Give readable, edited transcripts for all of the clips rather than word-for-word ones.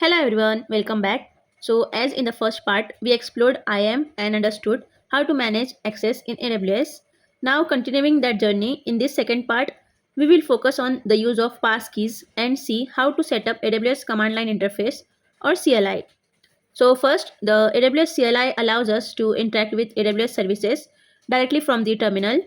Hello everyone, welcome back. So as in the first part, we explored IAM and understood how to manage access in AWS. Now continuing that journey, in this second part, we will focus on the use of passkeys and see how to set up AWS command line interface or CLI. So first, the AWS CLI allows us to interact with AWS services directly from the terminal,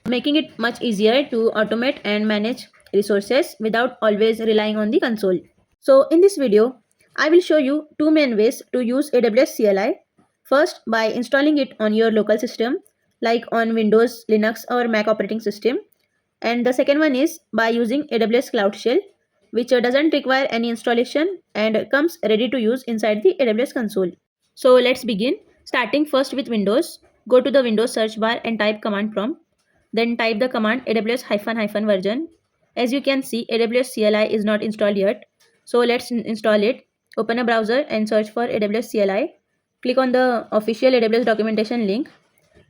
making it much easier to automate and manage resources without always relying on the console. So in this video, I will show you two main ways to use AWS CLI. First, by installing it on your local system, like on Windows, Linux or Mac operating system. And the second one is by using AWS Cloud Shell, which doesn't require any installation and comes ready to use inside the AWS console. So let's begin. Starting first with Windows, go to the Windows search bar and type command prompt. Then type the command AWS version. As you can see, AWS CLI is not installed yet. So let's install it. Open a browser and search for AWS CLI. Click on the official AWS documentation link.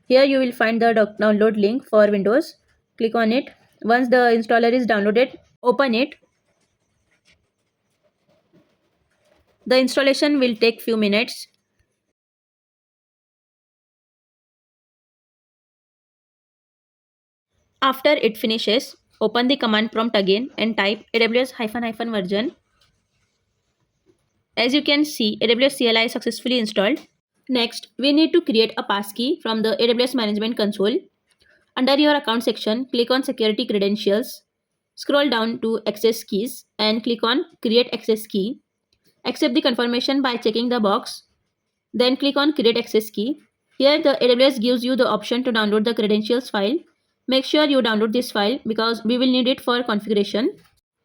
Here you will find the download link for Windows. Click on it. Once the installer is downloaded, open it. The installation will take few minutes. After it finishes, open the command prompt again and type AWS version. As you can see, AWS CLI is successfully installed. Next, we need to create a passkey from the AWS Management Console. Under your account section, click on Security Credentials. Scroll down to Access Keys and click on Create Access Key. Accept the confirmation by checking the box. Then click on Create Access Key. Here the AWS gives you the option to download the credentials file. Make sure you download this file because we will need it for configuration.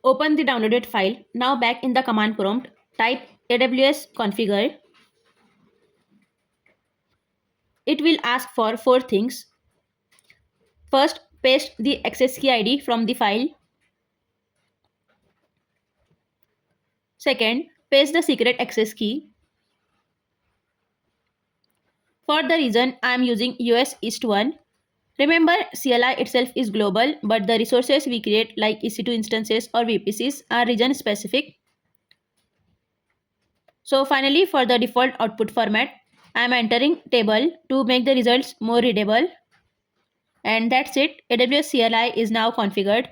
Open the downloaded file. Now back in the command prompt, type AWS configure. It will ask for four things. First, paste the access key ID from the file. Second, paste the secret access key. For the reason I am using US East 1. Remember, CLI itself is global, but the resources we create like EC2 instances or VPCs are region specific. So finally, for the default output format, I am entering table to make the results more readable. And that's it. AWS CLI is now configured.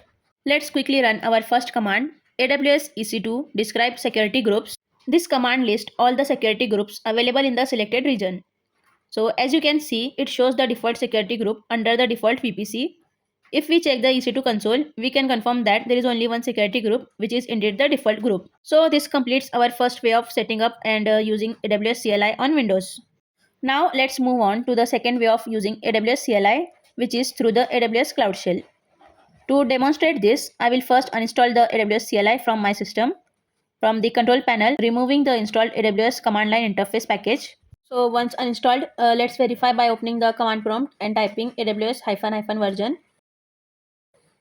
Let's quickly run our first command, AWS EC2 describe security groups. This command lists all the security groups available in the selected region. So as you can see, it shows the default security group under the default VPC. If we check the EC2 console, we can confirm that there is only one security group, which is indeed the default group. So this completes our first way of setting up and using AWS CLI on Windows. Now let's move on to the second way of using AWS CLI, which is through the AWS Cloud Shell. To demonstrate this, I will first uninstall the AWS CLI from my system. From the control panel, removing the installed AWS command line interface package. So once uninstalled, let's verify by opening the command prompt and typing AWS version.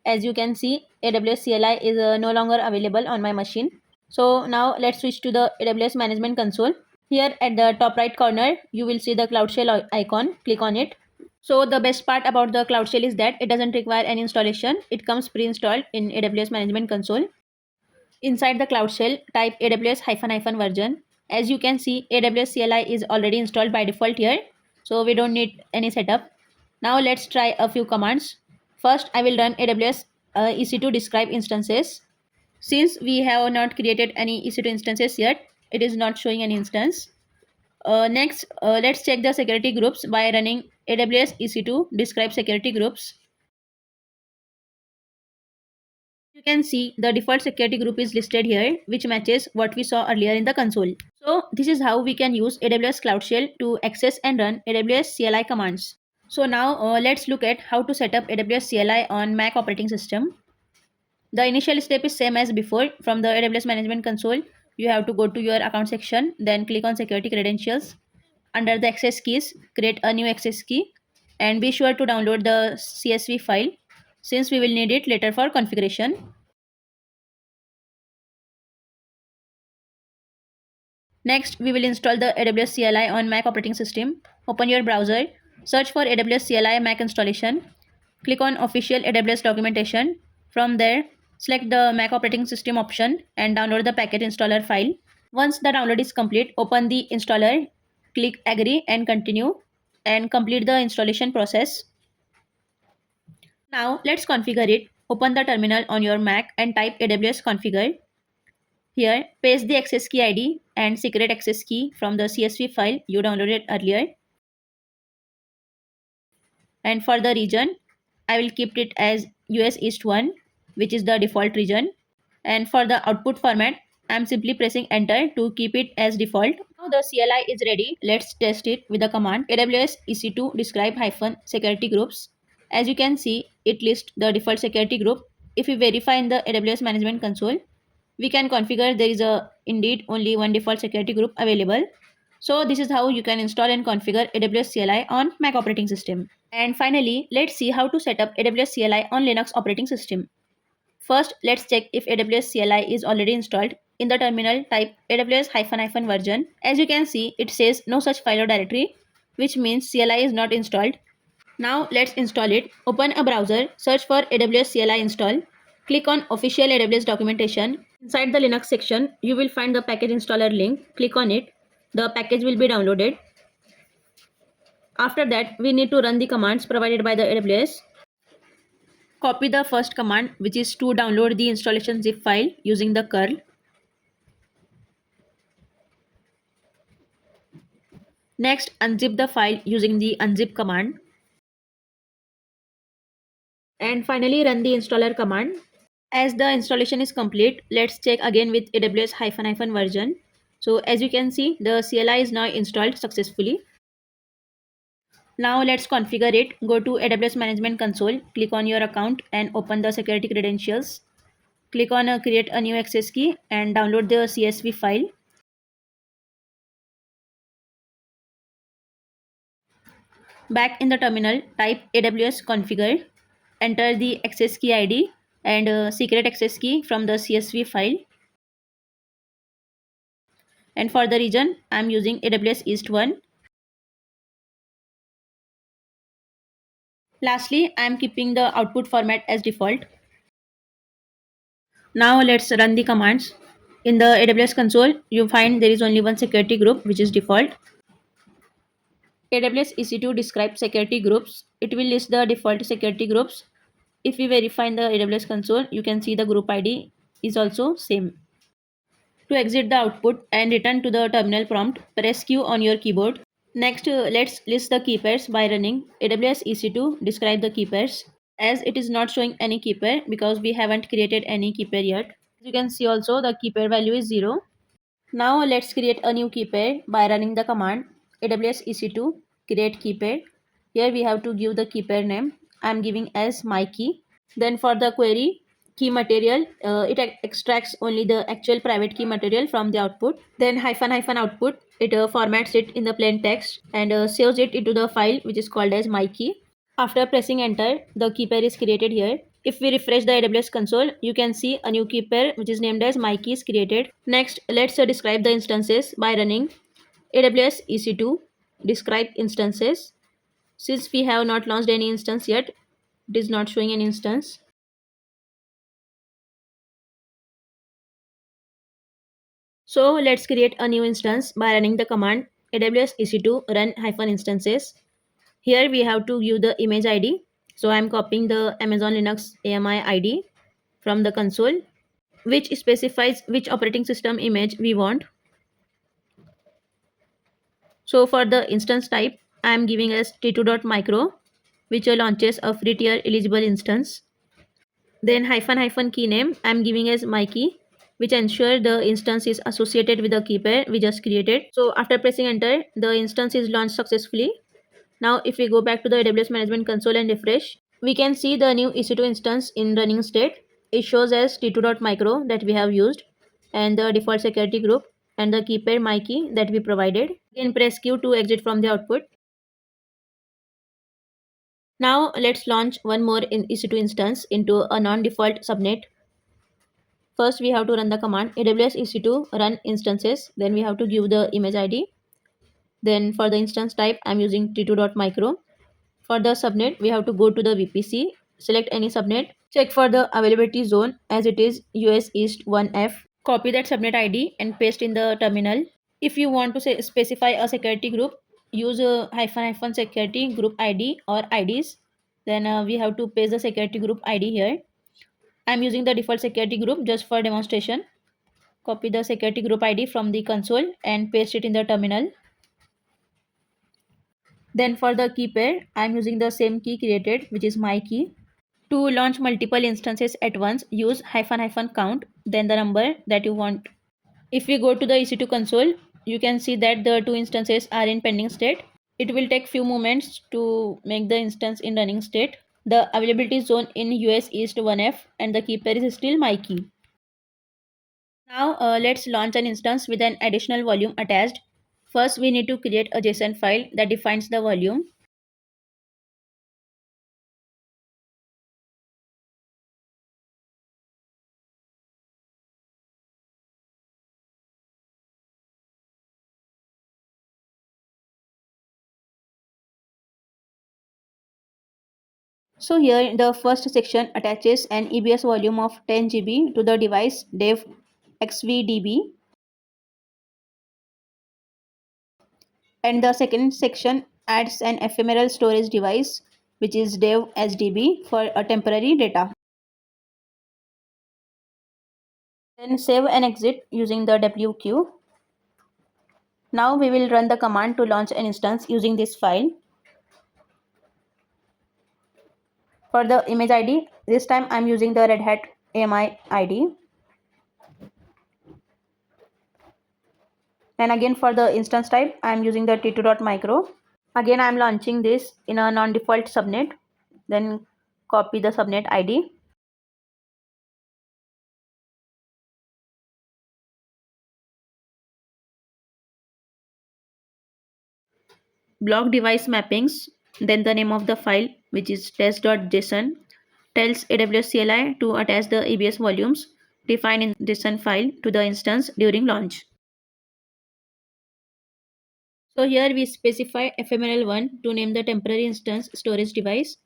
As you can see, AWS CLI is no longer available on my machine. So now let's switch to the AWS Management Console. Here at the top right corner, you will see the Cloud Shell icon. Click on it. So the best part about the Cloud Shell is that it doesn't require any installation. It comes pre-installed in AWS Management Console. Inside the Cloud Shell, type AWS version. As you can see, AWS CLI is already installed by default here. So we don't need any setup. Now let's try a few commands. First, I will run AWS EC2 describe instances. Since we have not created any EC2 instances yet, it is not showing any instance. Next, let's check the security groups by running AWS EC2 describe security groups. You can see the default security group is listed here, which matches what we saw earlier in the console. So this is how we can use AWS Cloud Shell to access and run AWS CLI commands. So now let's look at how to set up AWS CLI on Mac operating system. The initial step is same as before. From the AWS Management Console, you have to go to your account section, then click on Security Credentials. Under the access keys, create a new access key and be sure to download the CSV file since we will need it later for configuration. Next, we will install the AWS CLI on Mac operating system. Open your browser, search for AWS CLI Mac installation. Click on official AWS documentation. From there, select the Mac operating system option and download the package installer file. Once the download is complete, open the installer, click agree and continue, and complete the installation process. Now let's configure it. Open the terminal on your Mac and type AWS configure. Here, paste the access key ID and secret access key from the CSV file you downloaded earlier. And for the region, I will keep it as US East 1, which is the default region. And for the output format, I am simply pressing enter to keep it as default. Now the CLI is ready. Let's test it with the command AWS EC2 describe-security groups. As you can see, it lists the default security group. If we verify in the AWS management console, we can configure there is indeed only one default security group available. So this is how you can install and configure AWS CLI on Mac operating system. And finally, let's see how to set up AWS CLI on Linux operating system. First, let's check if AWS CLI is already installed. In the terminal, type AWS version. As you can see, it says no such file or directory, which means CLI is not installed. Now let's install it. Open a browser, search for AWS CLI install. Click on official AWS documentation. Inside the Linux section, you will find the package installer link. Click on it. The package will be downloaded. After that, we need to run the commands provided by the AWS. Copy the first command, which is to download the installation zip file using the curl. Next, unzip the file using the unzip command. And finally, run the installer command. As the installation is complete, let's check again with AWS version. So as you can see, the CLI is now installed successfully. Now let's configure it. Go to AWS Management Console, click on your account and open the security credentials. Click on create a new access key and download the CSV file. Back in the terminal, type AWS configure, enter the access key ID and secret access key from the CSV file. And for the region, I am using AWS East 1. Lastly, I am keeping the output format as default. Now let's run the commands. In the AWS console, you find there is only one security group, which is default. AWS EC2 describes security groups. It will list the default security groups. If we verify in the AWS console, you can see the group ID is also same. To exit the output and return to the terminal prompt, press Q on your keyboard. Next, let's list the key pairs by running AWS EC2 describe the key pairs. As it is not showing any key pair because we haven't created any key pair yet. As you can see also the key pair value is 0. Now let's create a new key pair by running the command AWS EC2 create key pair. Here we have to give the key pair name. I am giving as my key. Then for the query key material, it extracts only the actual private key material from the output. Then --output, it formats it in the plain text and saves it into the file which is called as my key. After pressing enter, the key pair is created here. If we refresh the AWS console, you can see a new key pair which is named as my key is created. Next, let's describe the instances by running AWS EC2 describe instances. Since we have not launched any instance yet, it is not showing an instance. So let's create a new instance by running the command AWS EC2 run-instances. Here we have to give the image ID. So I am copying the Amazon Linux AMI ID from the console, which specifies which operating system image we want. So for the instance type, I am giving as 𝗃2.micro, which launches a free tier eligible instance. Then --key name, I am giving as my key, which ensure the instance is associated with the key pair we just created. So after pressing enter, the instance is launched successfully. Now if we go back to the AWS management console and refresh, we can see the new EC2 instance in running state. It shows as 𝗃2.micro that we have used and the default security group and the key pair my key that we provided. Again press Q to exit from the output. Now let's launch one more EC2 instance into a non-default subnet. First we have to run the command AWS EC2 run instances. Then we have to give the image ID. Then for the instance type, I'm using 𝗃2.micro. For the subnet, we have to go to the VPC, select any subnet, check for the availability zone as it is US East 1F. Copy that subnet ID and paste in the terminal. If you want to specify a security group, use a -- security group ID or IDs. Then we have to paste the security group ID here. I'm using the default security group just for demonstration. Copy the security group ID from the console and paste it in the terminal. Then for the key pair, I'm using the same key created, which is my key. To launch multiple instances at once, use --count, then the number that you want. If we go to the EC2 console, you can see that the two instances are in pending state. It will take few moments to make the instance in running state. The availability zone in US East 1F and the key pair is still my key. Now let's launch an instance with an additional volume attached. First, we need to create a JSON file that defines the volume. So here the first section attaches an EBS volume of 10 GB to the device 𝗲𝗃𝗃𝗃, and the second section adds an ephemeral storage device which is 𝗲𝗃SDB for a temporary data. Then save and exit using the WQ. Now we will run the command to launch an instance using this file. For the image ID, this time I am using the 𝗲𝗃AMI ID. And again for the instance type, I am using the t2.micro. Again I am launching this in a non-default subnet. Then copy the subnet ID. Block device mappings, then the name of the file, which is test.json, tells AWS CLI to attach the EBS volumes defined in JSON file to the instance during launch. So here we specify ephemeral1 to name the temporary instance storage device,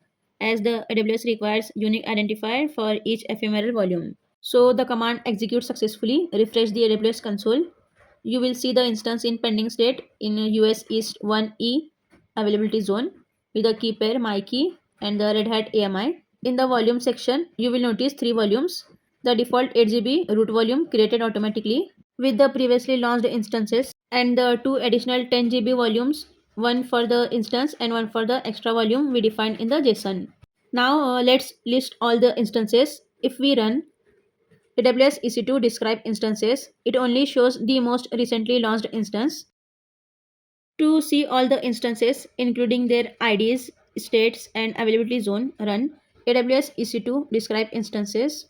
as the AWS requires unique identifier for each ephemeral volume. So the command executes successfully. Refresh the AWS console. You will see the instance in pending state in US East 1E availability zone with the key pair my key and the 𝗲𝗃AMI. In the volume section, you will notice 3 volumes. The default 8 GB root volume created automatically with the previously launched instances, and the 2 additional 10 GB volumes, one for the instance and one for the extra volume we defined in the JSON. Now let's list all the instances. If we run AWS EC2 describe instances, it only shows the most recently launched instance. To see all the instances, including their IDs, states, and availability zone, run AWS EC2 describe instances.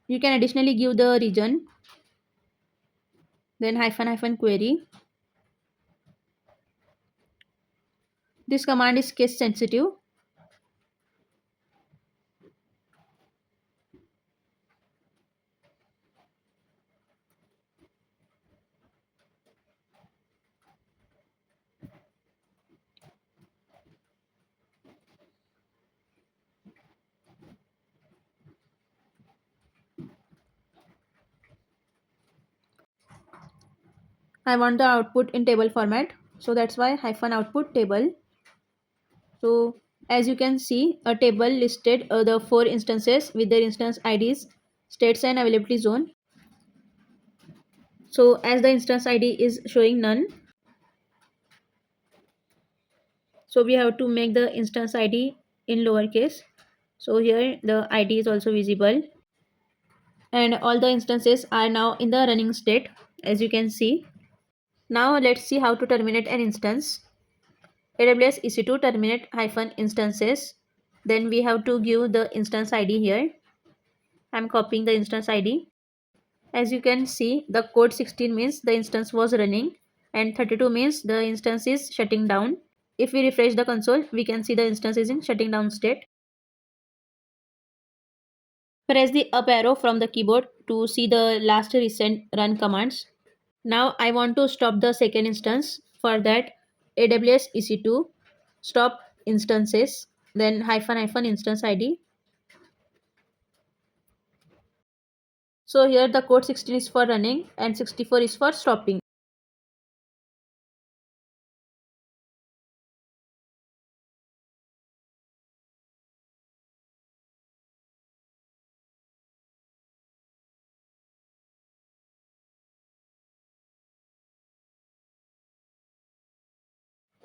You can additionally give the region, then -- query. This command is case sensitive. I want the output in table format, so that's why -output table. So as you can see, a table listed the 4 instances with their instance IDs, states, and availability zone. So as the instance ID is showing none, so we have to make the instance ID in lowercase. So here the ID is also visible, and all the instances are now in the running state, as you can see. Now let's see how to terminate an instance. AWS EC2 terminate -instances. Then we have to give the instance ID here. I'm copying the instance ID. As you can see, the code 16 means the instance was running and 32 means the instance is shutting down. If we refresh the console, we can see the instance is in shutting down state. Press the up arrow from the keyboard to see the last recent run commands. Now I want to stop the second instance. For that, AWS EC2 stop instances, then -- instance ID. So here the code 16 is for running and 64 is for stopping.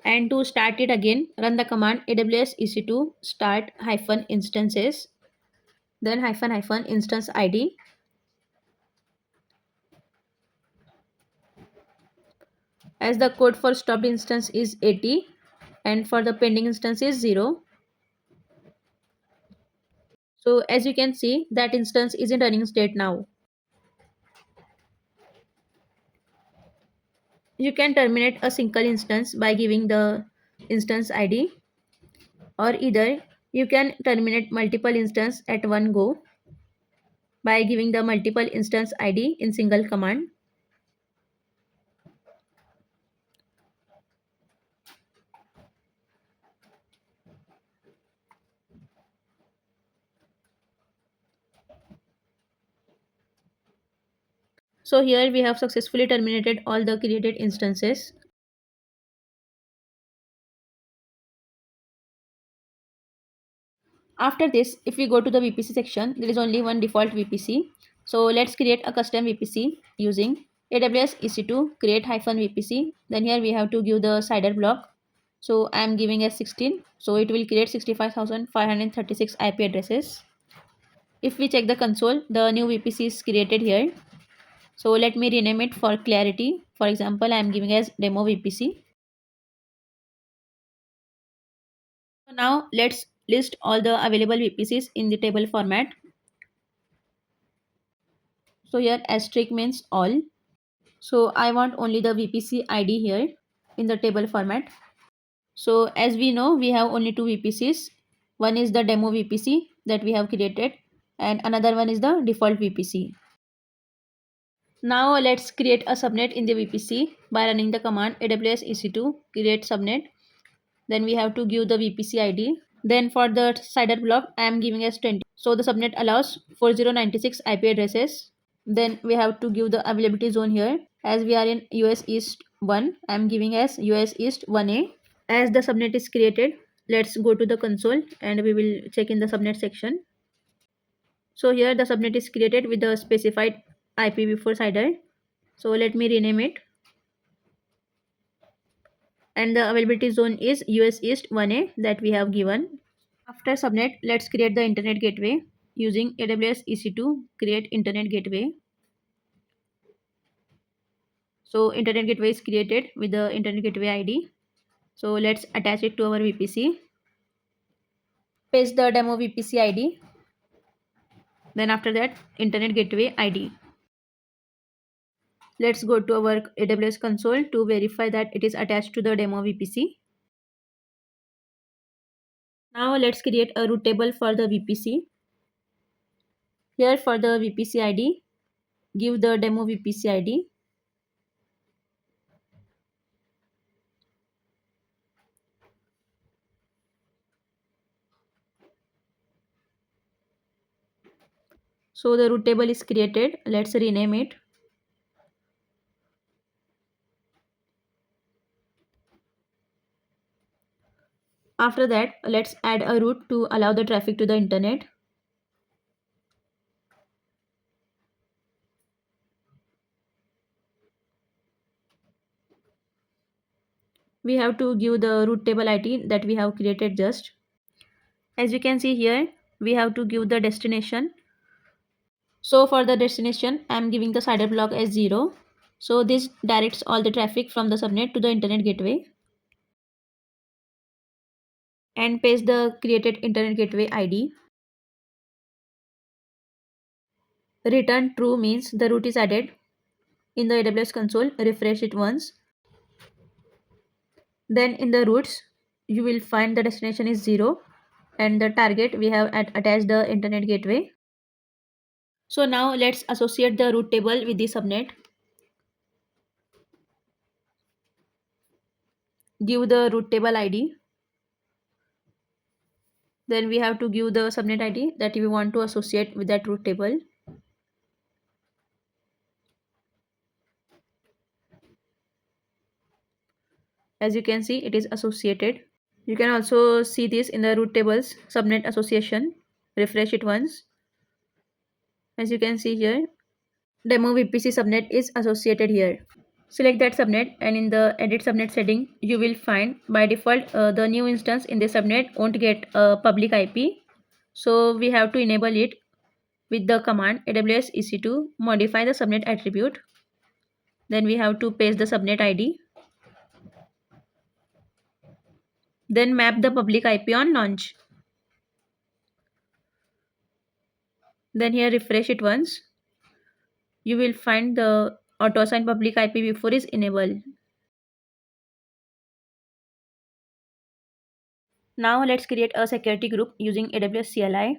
And to start it again, run the command AWS EC2 start hyphen instances, then hyphen hyphen instance ID. As the code for stopped instance is 80 and for the pending instance is 0. So as you can see, that instance is in running state now. You can terminate a single instance by giving the instance ID, or either you can terminate multiple instances at one go by giving the multiple instance ID in single command. So here we have successfully terminated all the created instances. After this, if we go to the VPC section, there is only one default VPC. So let's create a custom VPC using AWS EC2 create hyphen VPC. Then here we have to give the CIDR block. So I am giving as 16. So it will create 65,536 IP addresses. If we check the console, the new VPC is created here. So let me rename it for clarity. For example, I am giving as demo VPC. So now let's list all the available VPCs in the table format. So here asterisk means all. So I want only the VPC ID here in the table format. So as we know, we have only two VPCs. One is the demo VPC that we have created and another one is the default VPC. Now let's create a subnet in the VPC by running the command AWS EC2 create subnet. Then we have to give the VPC ID. Then for the CIDR block, I am giving as 20. So the subnet allows 4096 IP addresses. Then we have to give the availability zone here. As we are in US East 1, I am giving as US East 1A. As the subnet is created, let's go to the console and we will check in the subnet section. So here the subnet is created with the specified IPv4 CIDR. So let me rename it. And the availability zone is US East 1A that we have given. After subnet, let's create the internet gateway using AWS EC2 create internet gateway. So internet gateway is created with the internet gateway ID. So let's attach it to our VPC. Paste the demo VPC ID. Then after that, internet gateway ID. Let's go to our AWS console to verify that it is attached to the demo VPC. Now let's create a route table for the VPC. Here for the VPC ID, give the demo VPC ID. So the route table is created. Let's rename it. After that, let's add a route to allow the traffic to the internet. We have to give the route table ID that we have created just. As you can see here, we have to give the destination. So for the destination, I am giving the CIDR block as 0. So this directs all the traffic from the subnet to the internet gateway. And paste the created internet gateway ID. Return true means the route is added. In the AWS console, refresh it once. Then in the routes, you will find the destination is 0 and the target we have attached the internet gateway. So now let's associate the route table with the subnet. Give the route table ID. Then we have to give the subnet ID that we want to associate with that route table. As you can see, it is associated. You can also see this in the root tables subnet association. Refresh it once. As you can see here, demo 𝗲𝗍𝘂𝗃𝗀𝗃𝗀𝗃 subnet is associated here. Select that subnet, and in the edit subnet setting, you will find by default the new instance in the subnet won't get a public IP. So we have to enable it with the command AWS EC2 modify the subnet attribute. Then we have to paste the subnet ID. Then map the public IP on launch. Then here refresh it once. You will find the auto assign public IP before is enabled. Now let's create a security group using AWS CLI.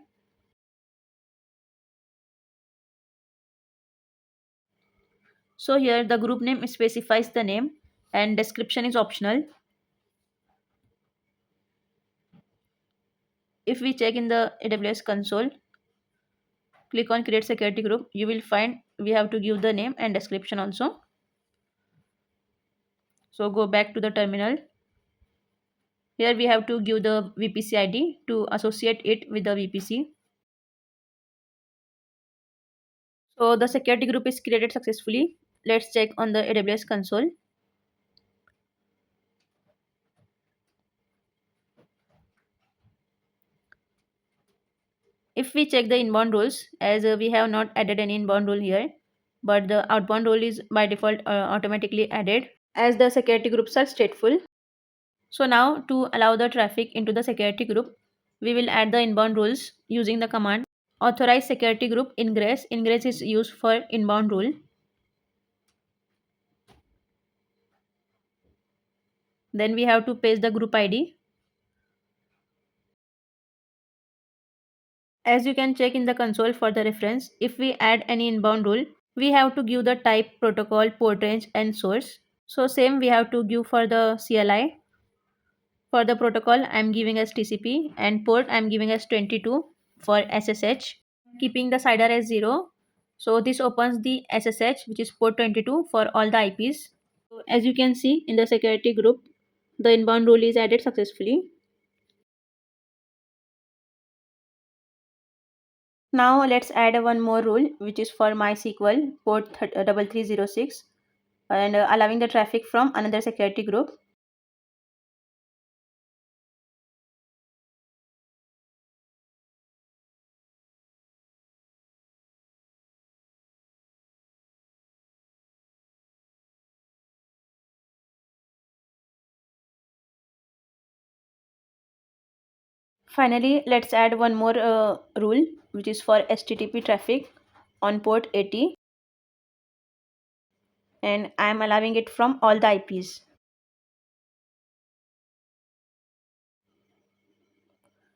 So here the group name specifies the name and description is optional. If we check in the AWS console, click on create security group, you will find we have to give the name and description also. So go back to the terminal. Here we have to give the VPC ID to associate it with the VPC. So the security group is created successfully. Let's check on the AWS console. If we check the inbound rules, as we have not added any inbound rule here, but the outbound rule is by default automatically added as the security groups are stateful. So now to allow the traffic into the security group, we will add the inbound rules using the command authorize security group ingress. Ingress is used for inbound rule. Then we have to paste the group ID. As you can check in the console for the reference, if we add any inbound rule, we have to give the type, protocol, port range and source. So same we have to give for the CLI. For the protocol, I am giving as TCP and port I am giving as 22 for SSH. Keeping the CIDR as 0. So this opens the SSH, which is port 22 for all the IPs. So as you can see in the security group, the inbound rule is added successfully. Now let's add one more rule, which is for MySQL port 3306 and allowing the traffic from another security group. Finally, let's add one more rule, which is for HTTP traffic on port 80, and I am allowing it from all the IPs.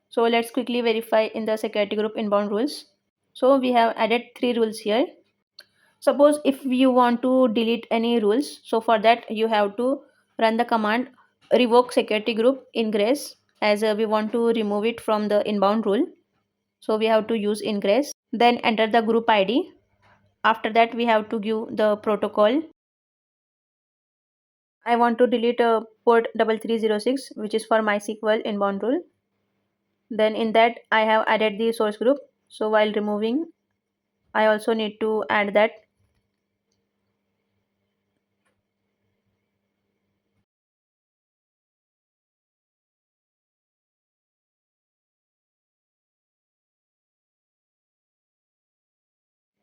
So let's quickly verify in the security group inbound rules. So we have added 3 rules here. Suppose if you want to delete any rules, so for that you have to run the command revoke security group ingress, as we want to remove it from the inbound rule. So we have to use ingress, then enter the group ID. After that we have to give the protocol. I want to delete a port 3306, which is for MySQL inbound rule. Then in that I have added the source group. So while removing, I also need to add that.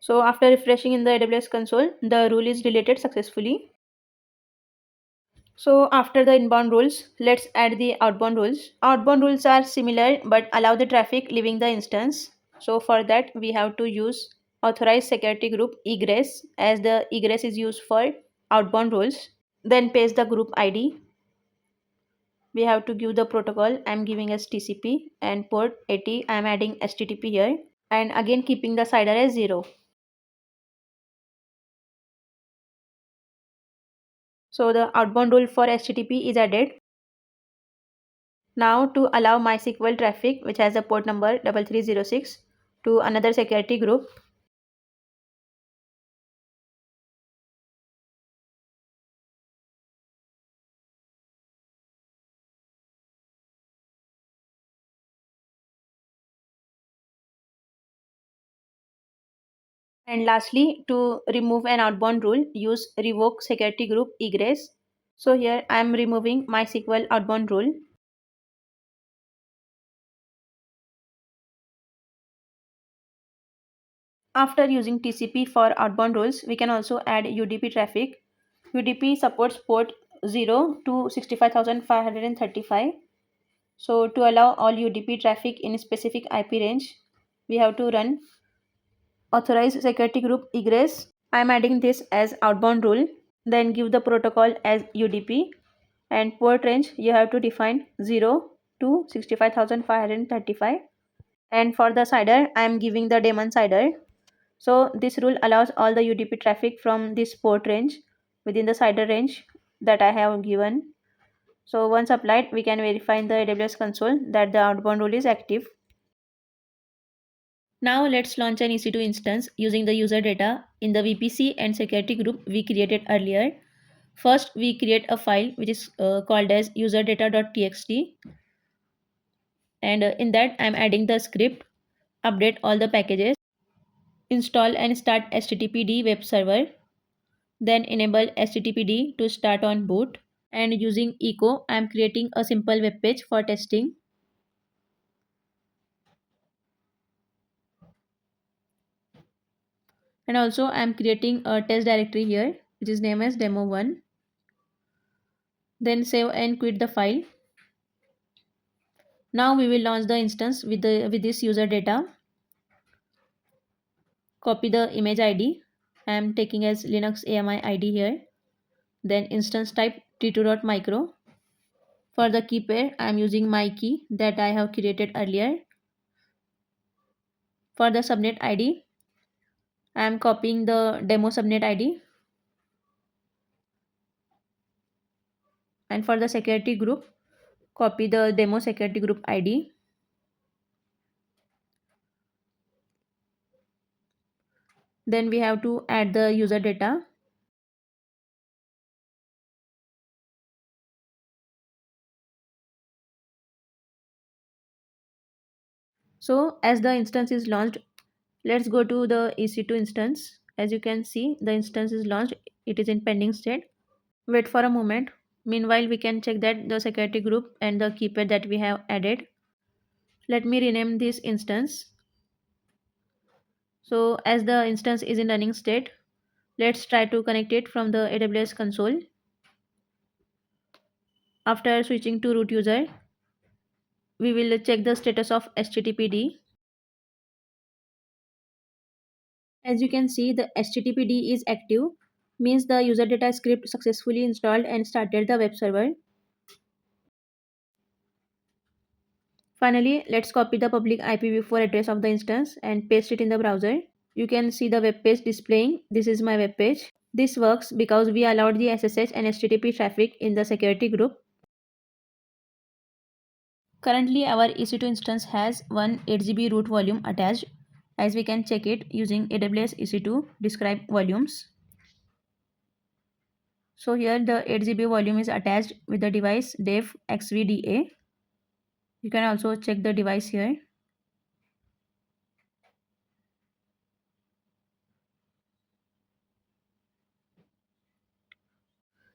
So after refreshing in the AWS console, the rule is deleted successfully. So after the inbound rules, let's add the outbound rules. Outbound rules are similar but allow the traffic leaving the instance. So for that we have to use authorize security group egress, as the egress is used for outbound rules. Then paste the group ID. We have to give the protocol. I am giving as TCP and port 80. I am adding HTTP here, and again keeping the CIDR as 0. So the outbound rule for HTTP is added. Now to allow MySQL traffic, which has a port number 3306, to another security group, And lastly, to remove an outbound rule, use revoke security group egress. So here I am removing MySQL outbound rule. After using TCP for outbound rules, we can also add UDP traffic. UDP supports port 0 to 65535. So to allow all UDP traffic in a specific IP range, we have to run authorize security group egress. I am adding this as outbound rule. Then give the protocol as UDP, and port range you have to define 0 to 65535. And for the CIDR, I am giving the daemon CIDR. So this rule allows all the UDP traffic from this port range within the CIDR range that I have given. So once applied, we can verify in the AWS console that the outbound rule is active. Now let's launch an EC2 instance using the user data in the VPC and security group we created earlier. First, we create a file which is called as userdata.txt, and in that I'm adding the script update all the packages, install and start HTTPD web server, then enable HTTPD to start on boot, and using echo I'm creating a simple web page for testing. And also I'm creating a test directory here which is named as demo1. Then save and quit the file. Now we will launch the instance with this user data. Copy the image ID. I am taking as Linux AMI ID here. Then instance type t2.micro. For the key pair, I am using my key that I have created earlier. For the subnet ID, I am copying the demo subnet ID. And for the security group, copy the demo security group ID. Then we have to add the user data. So as the instance is launched, let's go to the EC2 instance. As you can see, the instance is launched. It is in pending state. Wait for a moment. Meanwhile, we can check that the security group and the key pair that we have added. Let me rename this instance. So as the instance is in running state, let's try to connect it from the AWS console. After switching to root user, we will check the status of HTTPD. As you can see, the HTTPD is active, means the user data script successfully installed and started the web server. Finally, let's copy the public IPv4 address of the instance and paste it in the browser. You can see the web page displaying. This is my web page. This works because we allowed the SSH and HTTP traffic in the security group. Currently, our EC2 instance has one 8 GB root volume attached, as we can check it using AWS EC2 describe volumes. So here the 8 GB volume is attached with the device 𝗲𝘁𝗵𝘂𝗀𝗃. You can also check the device here.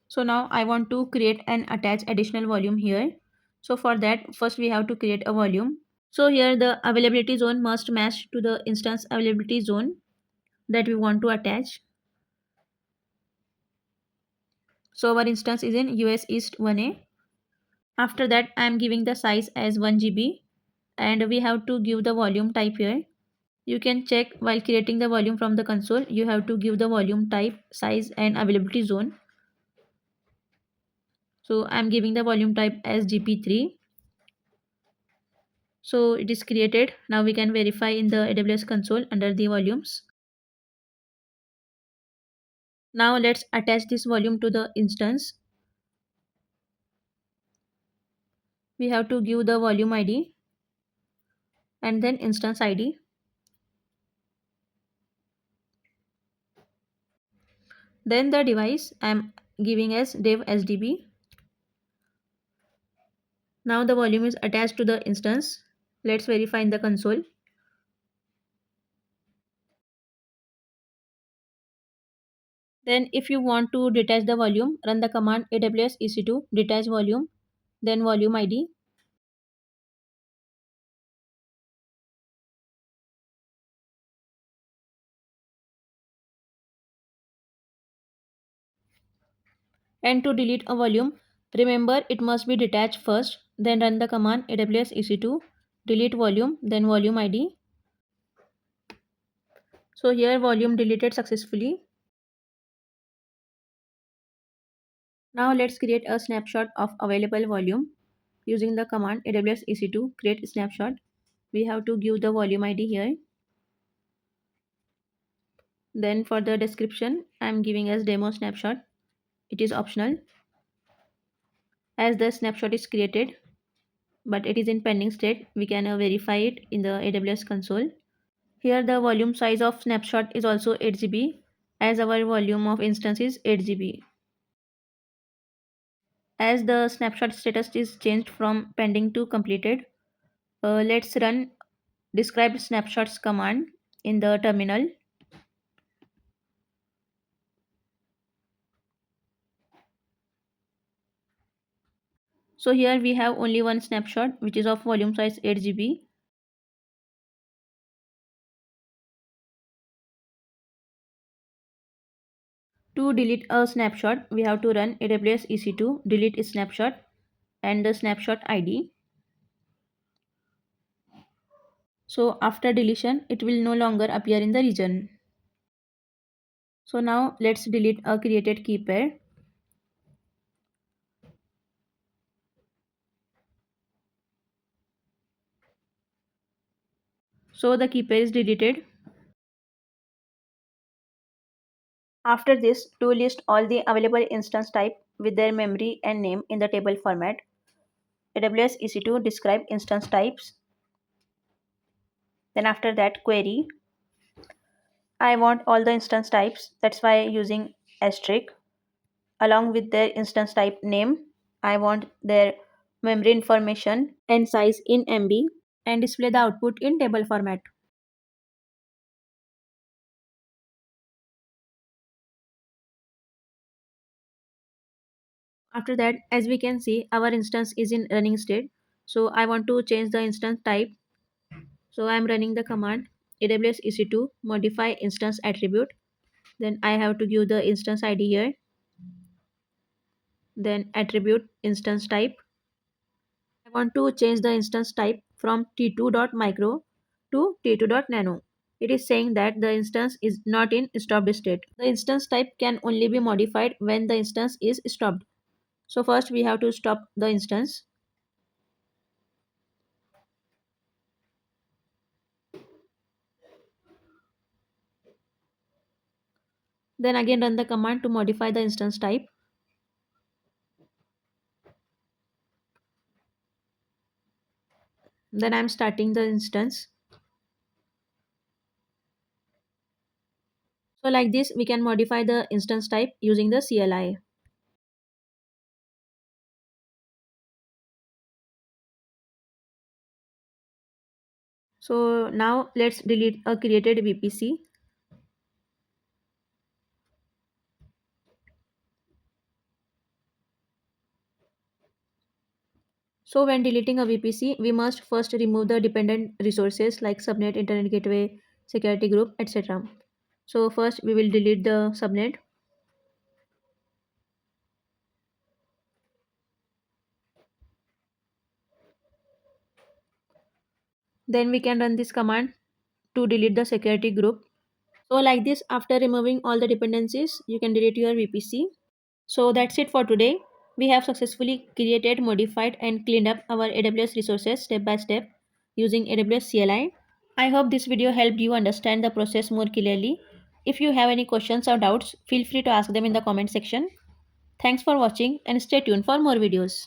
So now I want to create and attach additional volume here. So for that, first we have to create a volume. So here the availability zone must match to the instance availability zone that we want to attach. So our instance is in US East 1A. After that, I am giving the size as 1 GB, and we have to give the volume type here. You can check while creating the volume from the console. You have to give the volume type, size and availability zone. So I am giving the volume type as GP3. So it is created. Now we can verify in the AWS console under the volumes. Now let's attach this volume to the instance. We have to give the volume ID and then instance ID. Then the device I am giving as 𝗲𝘁𝗵𝘂𝗃. Now the volume is attached to the instance. Let's verify in the console. Then if you want to detach the volume, run the command AWS EC2 detach volume, then volume ID. And to delete a volume, remember it must be detached first, then run the command AWS EC2 delete volume, then volume ID. So here volume deleted successfully. Now let's create a snapshot of available volume using the command AWS EC2 create snapshot. We have to give the volume ID here. Then for the description, I am giving as demo snapshot. It is optional as the snapshot is created, but it is in pending state. We can verify it in the AWS console. Here the volume size of snapshot is also 8 GB as our volume of instance is 8 GB. As the snapshot status is changed from pending to completed, let's run describe snapshots command in the terminal. So here we have only one snapshot which is of volume size 8 GB. To delete a snapshot, we have to run AWS EC2 delete snapshot and the snapshot ID. So after deletion, it will no longer appear in the region. So now let's delete a created key pair. So the key pair is deleted. After this, to list all the available instance type with their memory and name in the table format, AWS EC2 describe instance types. Then after that query, I want all the instance types, that's why using asterisk. Along with their instance type name, I want their memory information and size in MB and display the output in table format. After that, as we can see, our instance is in running state. So I want to change the instance type. So I am running the command AWS EC2 modify instance attribute. Then I have to give the instance ID here. Then attribute instance type. I want to change the instance type from t2.micro to t2.nano. It is saying that the instance is not in stopped state. The instance type can only be modified when the instance is stopped. So first we have to stop the instance. Then again run the command to modify the instance type. Then I am starting the instance. So like this we can modify the instance type using the CLI. So now let's delete a created VPC. So when deleting a VPC, we must first remove the dependent resources like subnet, internet gateway, security group, etc. So first we will delete the subnet. Then we can run this command to delete the security group. So like this, after removing all the dependencies, you can delete your VPC. So that's it for today. We have successfully created, modified and cleaned up our AWS resources step by step using AWS CLI. I hope this video helped you understand the process more clearly. If you have any questions or doubts, feel free to ask them in the comment section. Thanks for watching and stay tuned for more videos.